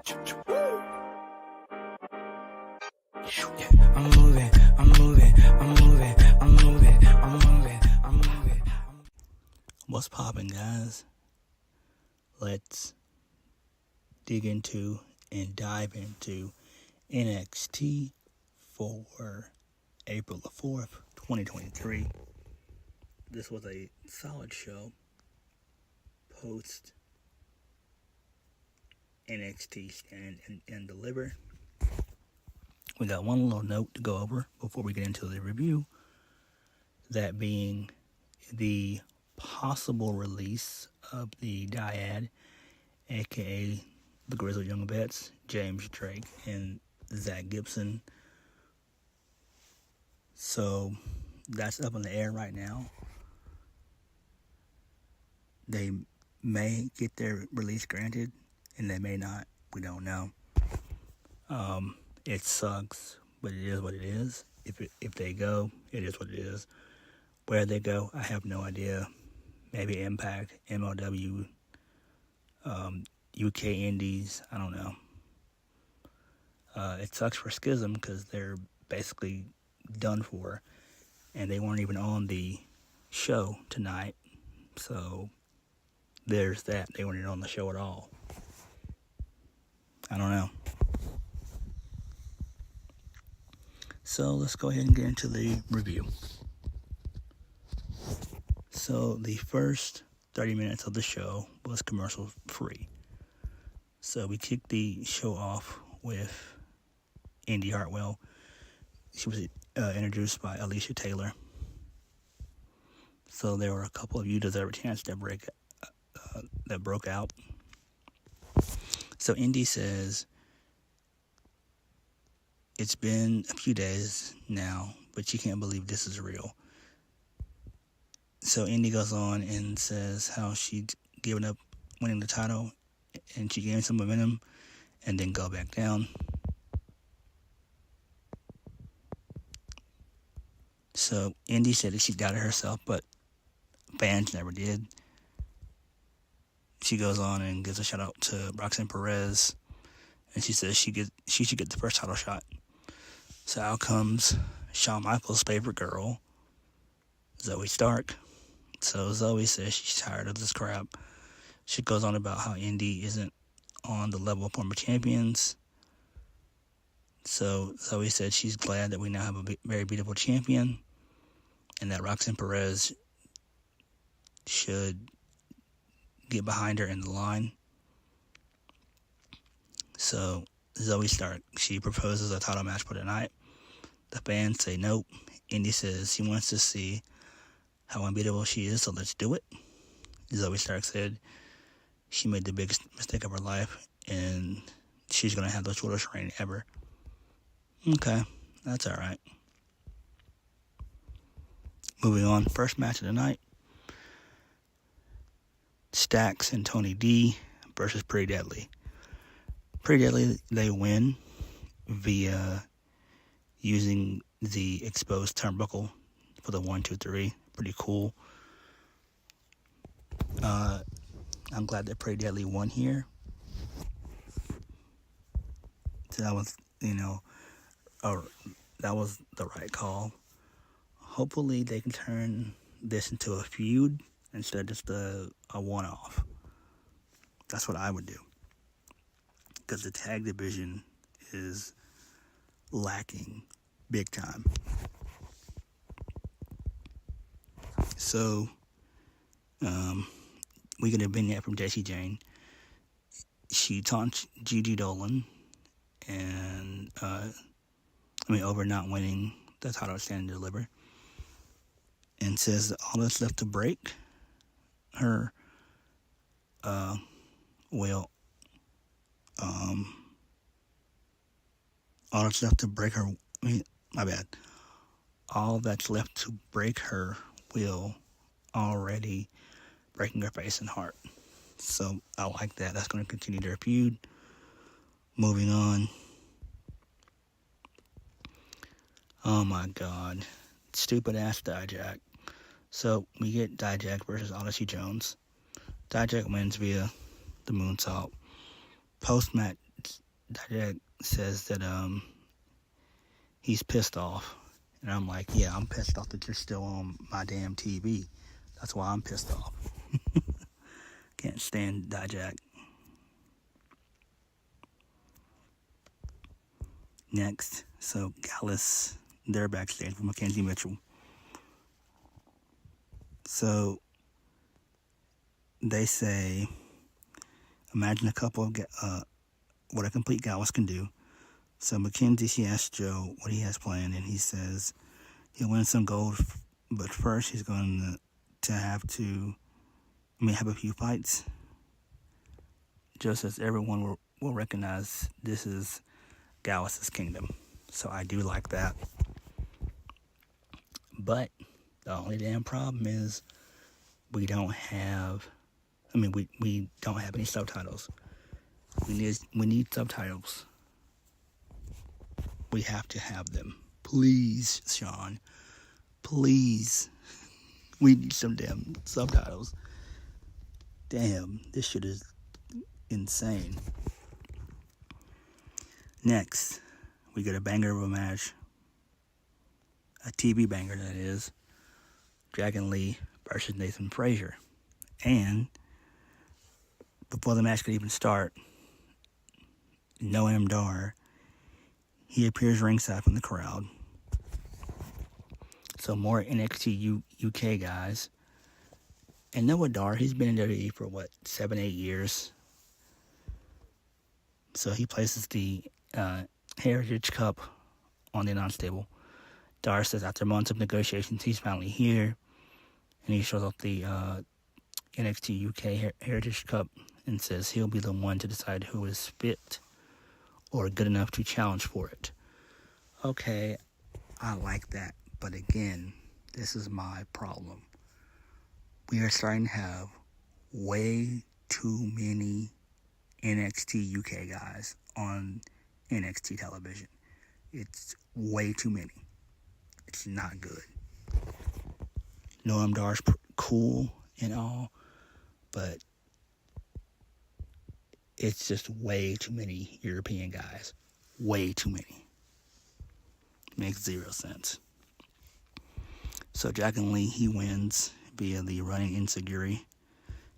I'm moving. What's poppin', guys? Let's dig into and dive into NXT for April the 4th, 2023. This was a solid show post NXT Stand and Deliver. We got one little note to go over before we get into the review, that being the possible release of the dyad, aka the Grizzled Young Vets, James Drake and Zach Gibson. So that's up in the air right now. They may get their release granted, and they may not. We don't know. It sucks, but it is what it is. If they go, it is what it is. Where they go, I have no idea. Maybe Impact, MLW, UK Indies, I don't know. It sucks for Schism because they're basically done for, and they weren't even on the show tonight. So there's that. They weren't even on the show at all. I don't know. So let's go ahead and get into the review. So the first 30 minutes of the show was commercial free. So we kicked the show off with Indi Hartwell. She was introduced by Alicia Taylor. So there were a couple of You Deserve a Chance that broke out. So Indi says, it's been a few days now, but she can't believe this is real. So Indi goes on and says how she'd given up winning the title, and she gained some momentum and then go back down. So Indi said that she doubted herself, but fans never did. She goes on and gives a shout out to Roxanne Perez, and she says she should get the first title shot. So out comes Shawn Michaels' favorite girl, Zoey Stark. So Zoey says she's tired of this crap. She goes on about how Indi isn't on the level of former champions. So Zoey said she's glad that we now have a very beautiful champion, and that Roxanne Perez should get behind her in the line. So Zoey Stark, she proposes a title match for tonight. The fans say nope. Indi says she wants to see how unbeatable she is, so let's do it. Zoey Stark said she made the biggest mistake of her life, and she's going to have the shortest reign ever. Okay, that's alright. Moving on, first match of the night. Stax and Tony D versus Pretty Deadly. Pretty Deadly, they win via using the exposed turnbuckle for the 1, 2, 3. Pretty cool. I'm glad that Pretty Deadly won here. So that was, that was the right call. Hopefully they can turn this into a feud instead of just a one-off. That's what I would do. Because the tag division is lacking big time. So, we get a vignette from Jessie Jane. She taunts Gigi Dolan and over not winning the title Stand and Deliver, and says that all that's left to break her all that's left to break her all that's left to break her will already breaking her face and heart. So I like that. That's going to continue their feud. Moving on. Oh my God. Stupid ass Dijak. So we get Dijak versus Odyssey Jones. Dijak wins via the moonsault. Post-match Dijak says that he's pissed off. And I'm like, yeah, I'm pissed off that you're still on my damn TV. That's why I'm pissed off. Can't stand Dijak. Next, so Gallus, they're backstage with Mackenzie Mitchell. So they say, imagine a couple of what a complete Gallus can do. So Mackenzie, she asks Joe what he has planned, and he says he'll win some gold, but first he's going to have a few fights. Joe says everyone will recognize this is Gallus' kingdom. So I do like that. But the only damn problem is we don't have any subtitles. We need subtitles. We have to have them. Please, Sean. Please. We need some damn subtitles. Damn, this shit is insane. Next, we get a banger of a match. A TV banger, that is. Dragon Lee versus Nathan Frazier. And before the match could even start, Noam Dar, he appears ringside from the crowd. So more NXT UK guys. And Noah Dar, he's been in WWE for 7-8 years. So he places the Heritage Cup on the announce table. Dar says after months of negotiations, he's finally here. And he shows off the NXT UK Heritage Cup and says he'll be the one to decide who is fit or good enough to challenge for it. Okay, I like that. But again, this is my problem. We are starting to have way too many NXT UK guys on NXT television. It's way too many. It's not good. Noam Dar's cool and all, but it's just way too many European guys. Way too many. Makes zero sense. So Dragon Lee, he wins via the running enziguri.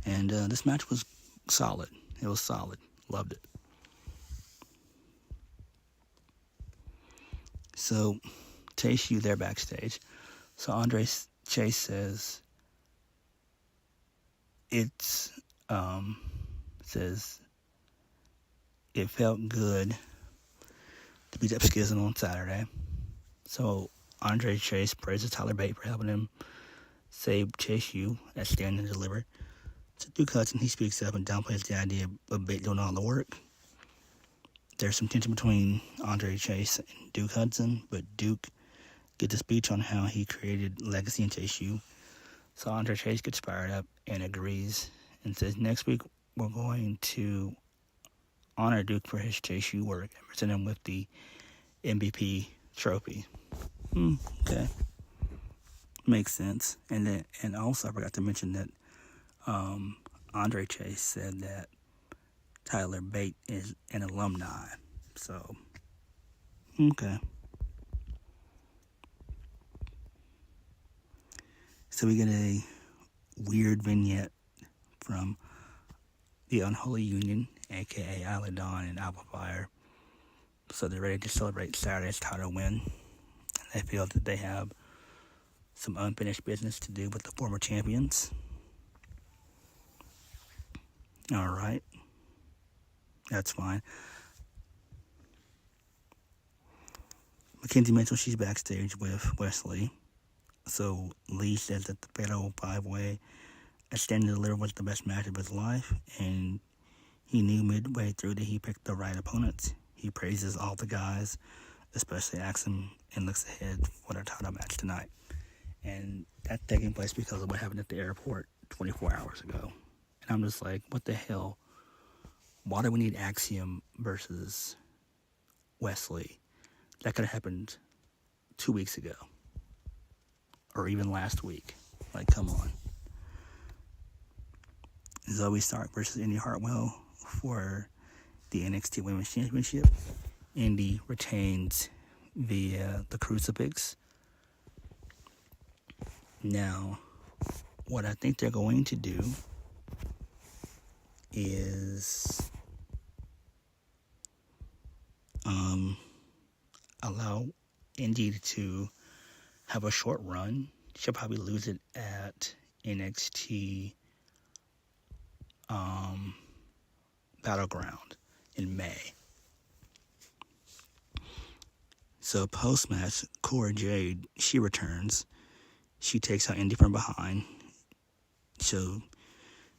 And this match was solid. It was solid. Loved it. So Chase U, they're backstage. So Andre Chase says it felt good to beat up Schism on Saturday. So Andre Chase praises Tyler Bate for helping him save Chase U at Stand and Deliver. So Duke Hudson, he speaks up and downplays the idea of Bate doing all the work. There's some tension between Andre Chase and Duke Hudson, but Duke gets a speech on how he created Legacy and Chase U. So Andre Chase gets fired up and agrees and says next week we're going to honor Duke for his Chase U work and present him with the MVP trophy. Okay. Makes sense. And also I forgot to mention that Andre Chase said that Tyler Bate is an alumni. So, okay. So we get a weird vignette from the Unholy Union, a.k.a. Isla Dawn and Alpha Fire. So they're ready to celebrate Saturday's title win. And they feel that they have some unfinished business to do with the former champions. All right. That's fine. Mackenzie Mitchell, she's backstage with Wes Lee. So Lee says that the Fatal 5-Way at Stand and Deliver was the best match of his life, and he knew midway through that he picked the right opponents. He praises all the guys, especially Axiom, and looks ahead for the title match tonight. And that's taking place because of what happened at the airport 24 hours ago. And I'm just like, what the hell? Why do we need Axiom versus Wes Lee? That could have happened 2 weeks ago. Or even last week. Like, come on. Zoey Stark versus Indi Hartwell for the NXT Women's Championship. Indi retains via the crucifix. Now, what I think they're going to do is allow Indi to have a short run. She'll probably lose it at NXT Battleground in May. So post-match, Cora Jade, she returns. She takes out Indi from behind. So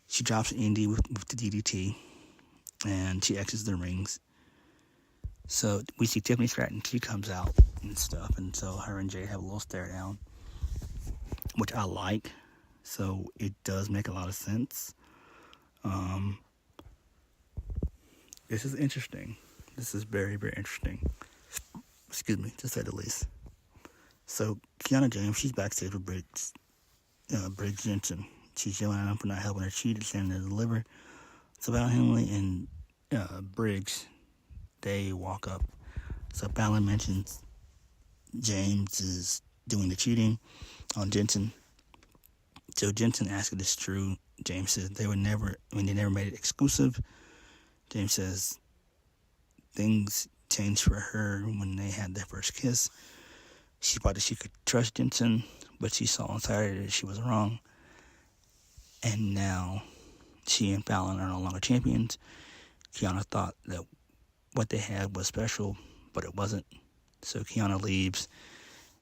she drops Indi with the DDT, and she exits the rings. So we see Tiffany Stratton, she comes out and stuff, and so her and Jade have a little stare down, which I like. So it does make a lot of sense. This is interesting. This is very, very interesting. Excuse me, to say the least. So Kiana James, she's backstage with Briggs Jensen. She's yelling at him for not helping her cheat and standing to deliver. So Val Henley and Briggs, they walk up. So Fallon mentions James is doing the cheating on Jensen. So Jensen asks if it's true. James says they never made it exclusive. James says things changed for her when they had their first kiss. She thought that she could trust Jensen, but she saw on Saturday that she was wrong. And now she and Fallon are no longer champions. Kiana thought that what they had was special, but it wasn't. So Kiana leaves,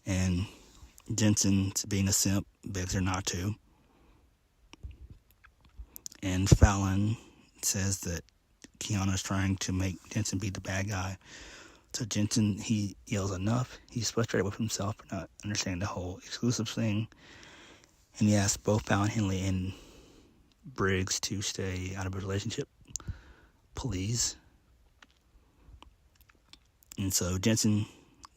and Jensen, being a simp, begs her not to. And Fallon says that Kiana's trying to make Jensen be the bad guy. So Jensen, he yells enough. He's frustrated with himself for not understanding the whole exclusive thing. And he asks both Fallon Henley and Briggs to stay out of a relationship, please. And so Jensen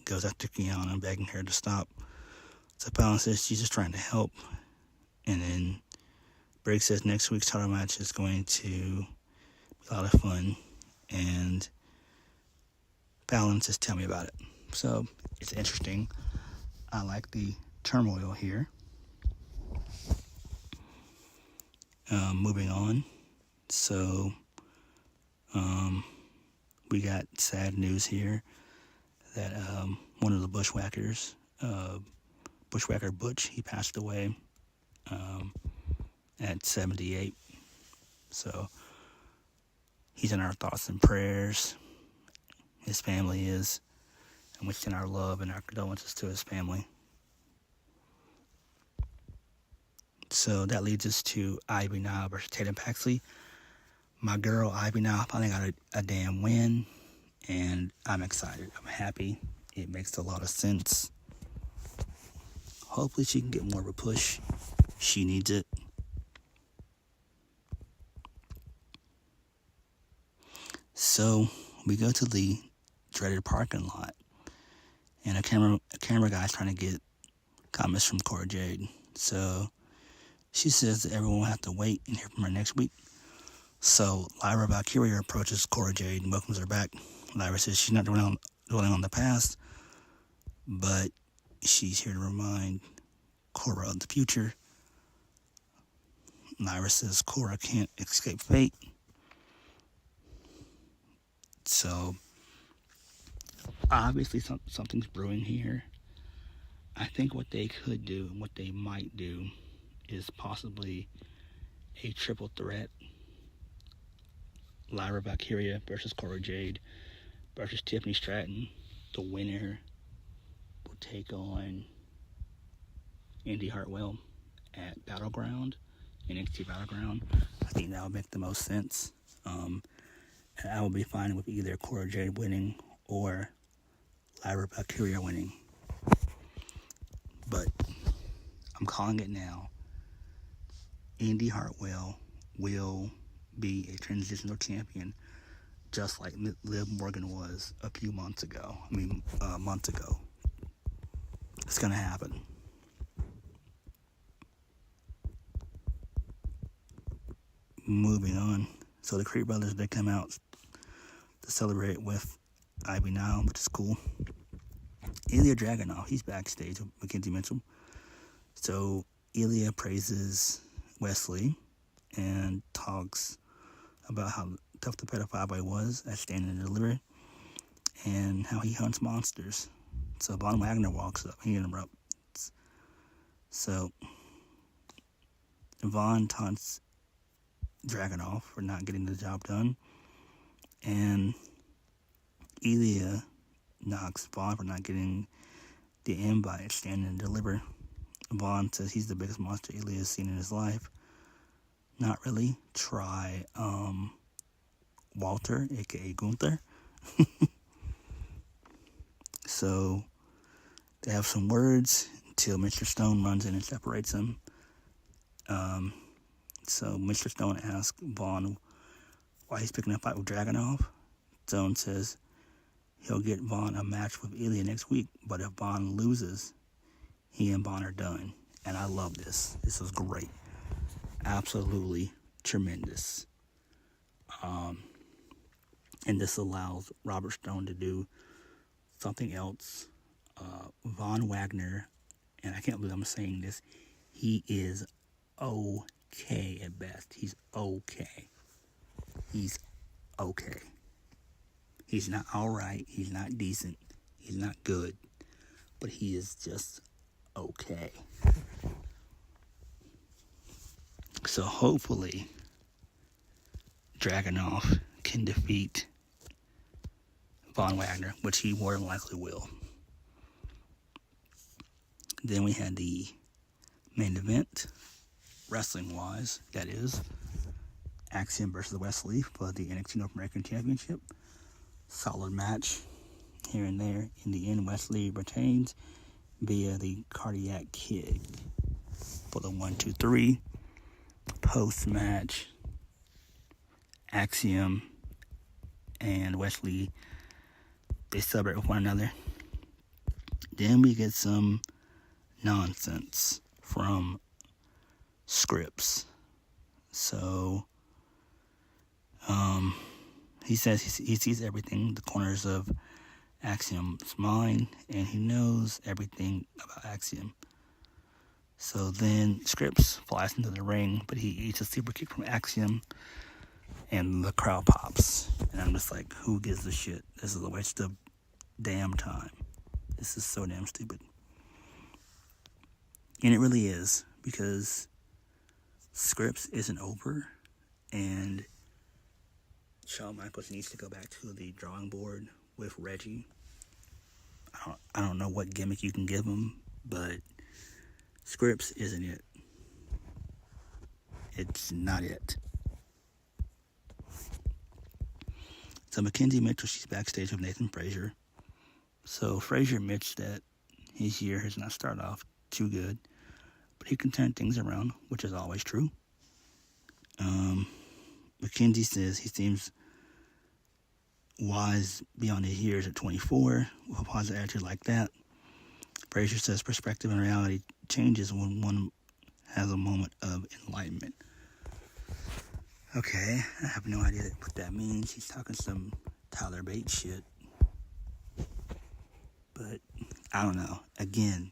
goes after Kiana, begging her to stop. So Fallon says she's just trying to help. And then Briggs says next week's title match is going to be a lot of fun. And Fallon says, tell me about it. So it's interesting. I like the turmoil here. Moving on. So we got sad news here that one of the bushwhackers, Bushwhacker Butch, he passed away at 78. So he's in our thoughts and prayers. His family is, and we send our love and our condolences to his family. So that leads us to Ivy Nile versus Tatum Paxley. My girl Ivy Nile finally got a damn win, and I'm excited. I'm happy. It makes a lot of sense. Hopefully she can get more of a push. She needs it. So we go to the dreaded parking lot, and a camera guy's trying to get comments from Cora Jade. So she says that everyone will have to wait and hear from her next week. So Lyra Valkyria approaches Cora Jade and welcomes her back. Lyra says she's not dwelling on the past, but she's here to remind Cora of the future. Lyra says Cora can't escape fate. So obviously something's brewing here. I think what they could do and what they might do is possibly a triple threat. Lyra Valkyria versus Cora Jade versus Tiffany Stratton. The winner will take on Indi Hartwell at Battleground, NXT Battleground. I think that would make the most sense. And I will be fine with either Cora Jade winning or Lyra Valkyria winning. But I'm calling it now. Indi Hartwell will be a transitional champion, just like Liv Morgan was a few months ago. Months ago. It's going to happen. Moving on. So the Creed brothers, they come out to celebrate with Ivy now, which is cool. Ilya Dragunov, he's backstage with Mackenzie Mitchell. So Ilya praises Wes Lee and talks about how tough the pedophile boy was at Stand and Deliver and how he hunts monsters. So Von Wagner walks up. He interrupts. So Von taunts Dragunov for not getting the job done. And Ilya knocks Von for not getting the invite, Stand and Deliver. Von says he's the biggest monster Ilya has seen in his life. Not really. Try Walter, aka Gunther. So they have some words until Mr. Stone runs in and separates them. So Mr. Stone asks Von why he's picking a fight with Dragunov. Stone says he'll get Von a match with Ilya next week, but if Von loses, he and Von are done. And I love this. This is great. Absolutely tremendous. And this allows Robert Stone to do something else. Von Wagner, and I can't believe I'm saying this, he is okay at best. He's okay. He's okay. He's not alright. He's not decent. He's not good. But he is just okay. So hopefully Dragunov can defeat Von Wagner, which he more than likely will. Then we had the main event, wrestling-wise, that is, Axiom versus Wes Lee for the NXT North American Championship. Solid match here and there. In the end, Wes Lee retains via the cardiac kick for the 1-2-3. Post-match, Axiom and Wes Lee, they celebrate with one another. Then we get some nonsense from Scripps. So, he says he sees everything, the corners of Axiom's mind, and he knows everything about Axiom. So then Scripps flies into the ring, but he eats a super kick from Axiom, and the crowd pops. And I'm just like, who gives a shit? This is a waste of damn time. This is so damn stupid. And it really is, because Scripps isn't over, and Shawn Michaels needs to go back to the drawing board with Reggie. I don't know what gimmick you can give him, but Scripps isn't it. It's not it. So Mackenzie Mitchell, she's backstage with Nathan Frazier. So Frazier admits that his year has not started off too good, but he can turn things around, which is always true. Mackenzie says he seems wise beyond his years at 24, with a positive attitude like that. Frazier says perspective and reality changes when one has a moment of enlightenment. Okay, I have no idea what that means. He's talking some Tyler Bates shit. But, I don't know. Again,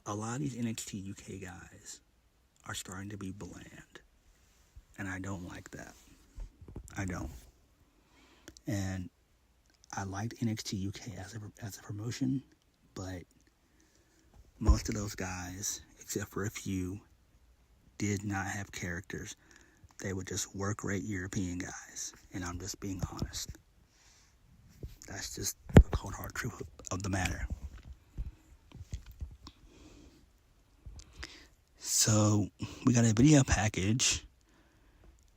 a lot of these NXT UK guys are starting to be bland. And I don't like that. I don't. And I liked NXT UK as a promotion, but most of those guys, except for a few, did not have characters. They were just work-rate European guys. And I'm just being honest. That's just the cold hard truth of the matter. So, we got a video package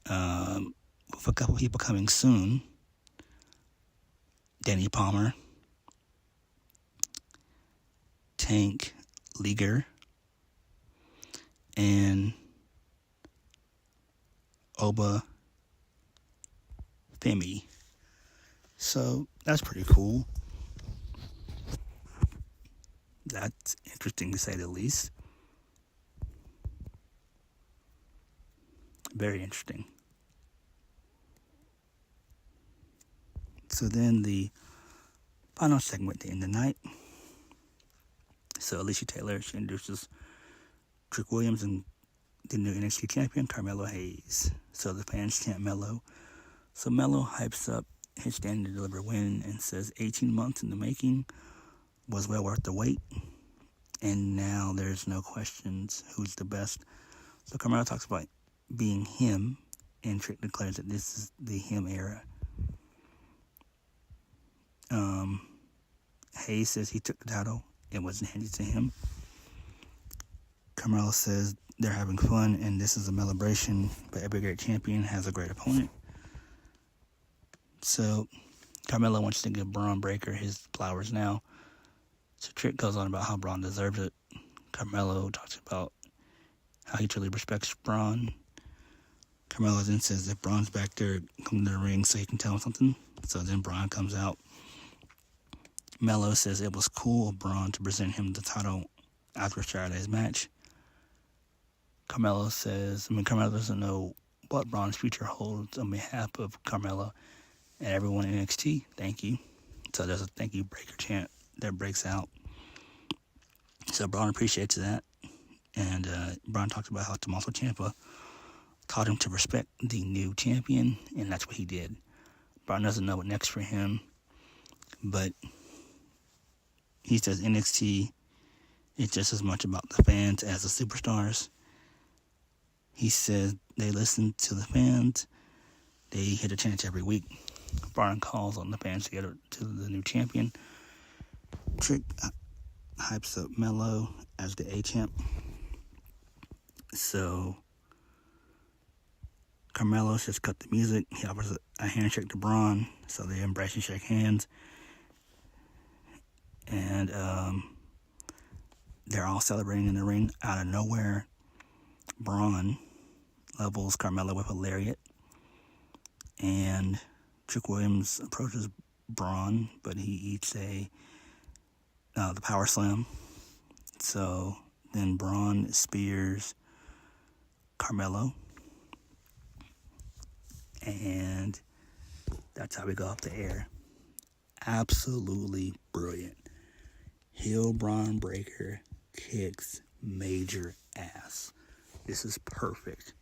with a couple people coming soon. Danny Palmer, Tank Liger, and Oba Femi. So that's pretty cool. That's interesting to say the least. Very interesting. So then the final segment, the end of the night. So Alicia Taylor, she introduces Trick Williams and the new NXT champion, Carmelo Hayes. So the fans chant Melo. So Melo hypes up his stand to deliver win and says 18 months in the making, was well worth the wait. And now there's no questions who's the best. So Carmelo talks about being him, and Trick declares that this is the him era. Hayes says he took the title. It wasn't handed to him. Carmelo says they're having fun and this is a celebration, but every great champion has a great opponent. So Carmelo wants to give Bron Breakker his flowers now. So Trick goes on about how Bron deserves it. Carmelo talks about how he truly respects Bron. Carmelo then says if Bron's back there, come to the ring so he can tell him something. So then Bron comes out. Melo says it was cool of Bron to present him the title after Saturday's match. Carmelo doesn't know what Bron's future holds. On behalf of Carmelo and everyone in NXT, thank you. So there's a thank you Breakker chant that breaks out. So Bron appreciates that. And Bron talks about how Tommaso Ciampa taught him to respect the new champion, and that's what he did. Bron doesn't know what next for him, but he says NXT is just as much about the fans as the superstars. He says they listen to the fans. They hit a chance every week. Bron calls on the fans to get to the new champion. Trick hypes up Melo as the A-champ. So Carmelo says cut the music. He offers a handshake to Bron, so they embrace and shake hands. And they're all celebrating in the ring. Out of nowhere, Bron levels Carmelo with a lariat. And Trick Williams approaches Bron, but he eats the power slam. So then Bron spears Carmelo. And that's how we go off the air. Absolutely brilliant. Heel Bron Breakker kicks major ass. This is perfect.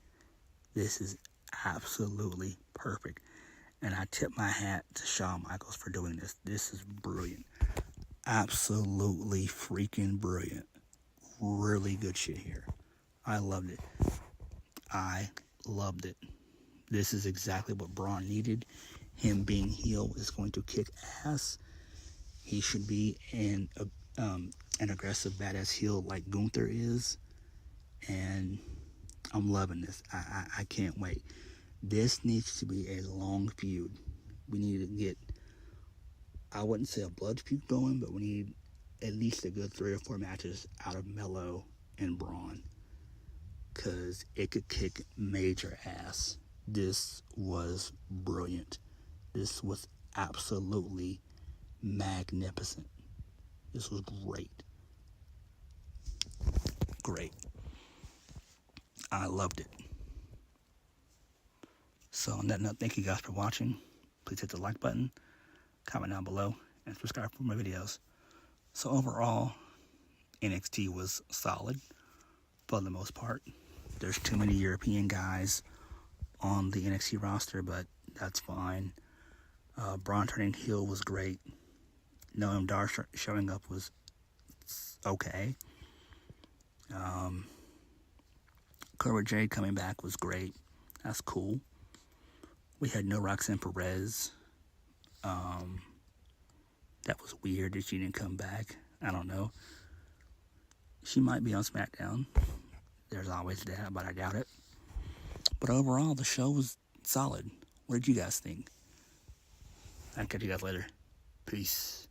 This is absolutely perfect. And I tip my hat to Shawn Michaels for doing this. This is brilliant. Absolutely freaking brilliant. Really good shit here. I loved it. I loved it. This is exactly what Bron needed. Him being heel is going to kick ass. He should be an aggressive, badass heel like Gunther is. And I'm loving this. I can't wait. This needs to be a long feud. We need to get, I wouldn't say a blood feud going, but we need at least a good 3 or 4 matches out of Melo and Bron. Because it could kick major ass. This was brilliant. This was absolutely magnificent. This was great. Great. I loved it. So on that note, thank you guys for watching. Please hit the like button, comment down below, and subscribe for more videos. So overall, NXT was solid for the most part. There's too many European guys on the NXT roster, but that's fine. Bron turning heel was great. Noam Dar showing up was okay. Cora Jade coming back was great. That's cool. We had no Roxanne Perez. That was weird that she didn't come back. I don't know. She might be on SmackDown. There's always that, but I doubt it. But overall, the show was solid. What did you guys think? I'll catch you guys later. Peace.